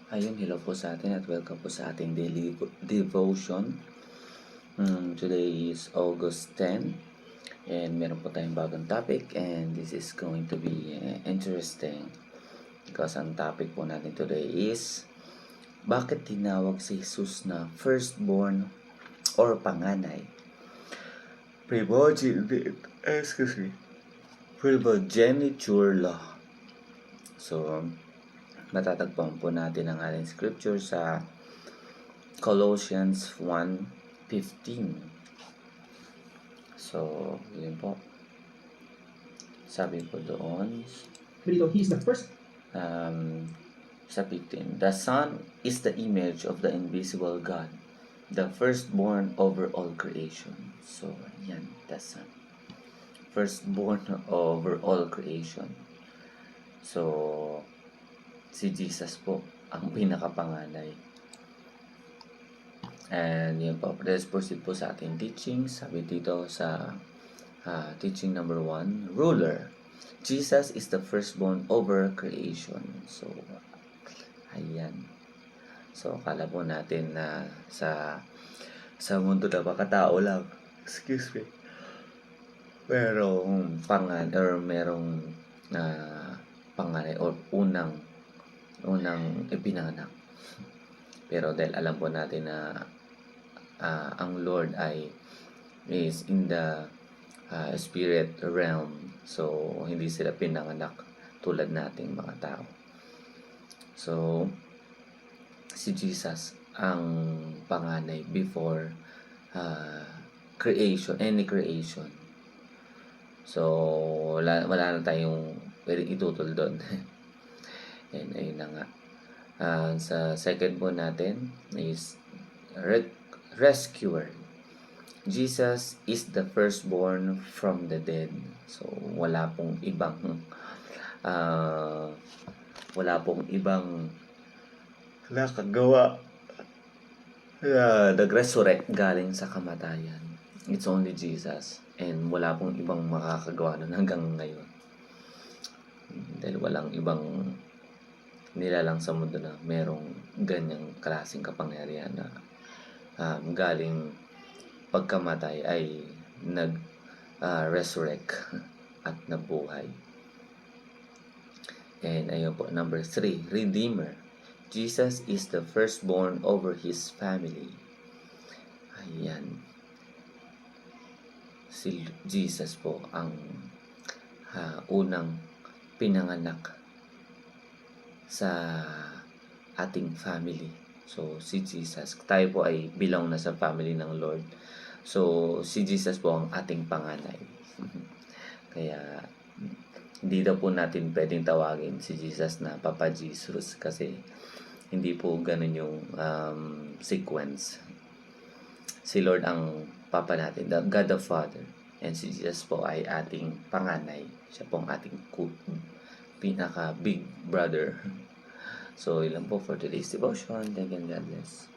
Ayun, hello po sa atin at welcome po sa ating daily devotion. Today is August 10 and meron po tayong bagong topic and this is going to be interesting because ang topic po natin today is bakit tinawag si Jesus na firstborn or panganay? Primogeniture law. So, matatagpuan po natin ang ating scripture sa Colossians 1:15. So, yun po. Sabi po doon, He is the first. sa 15, the Son is the image of the invisible God, the firstborn over all creation. So, yan, the Son. Firstborn over all creation. So, si Jesus po ang pinakapanganay. And yun po, let's proceed po sa ating teaching. Sabi dito sa teaching number 1, ruler. Jesus is the firstborn over creation. So, ayan. So, akala po natin na sa mundo na makatao lang. Excuse me. Merong merong panganay or unang ipinanganak. Pero dahil alam po natin na ang Lord is in the spirit realm, so hindi sila pinanganak tulad nating mga tao. So si Jesus ang panganay before any creation. So wala na tayong pwedeng itutol doon. And ayun na nga. Sa second po natin is rescuer. Jesus is the firstborn from the dead. So wala pong ibang nakagawa nag-resurrect galing sa kamatayan. It's only Jesus. And wala pong ibang makakagawa nun hanggang ngayon. Dahil walang ibang nilalang sa mundo na merong ganyang klaseng kapangyarihan na galing pagkamatay ay resurrect at nabuhay. And ayun po, number 3, redeemer. Jesus is the firstborn over his family. Ayan. Si Jesus po ang unang pinanganak sa ating family. So, si Jesus, tayo po ay belong na sa family ng Lord. So, si Jesus po ang ating panganay. Kaya, hindi daw po natin pwedeng tawagin si Jesus na Papa Jesus kasi hindi po ganun yung sequence. Si Lord ang Papa natin, the God the Father. And si Jesus po ay ating panganay. Siya po ang ating pinaka big brother. So, ilan po for today's devotion. Thank you and God bless.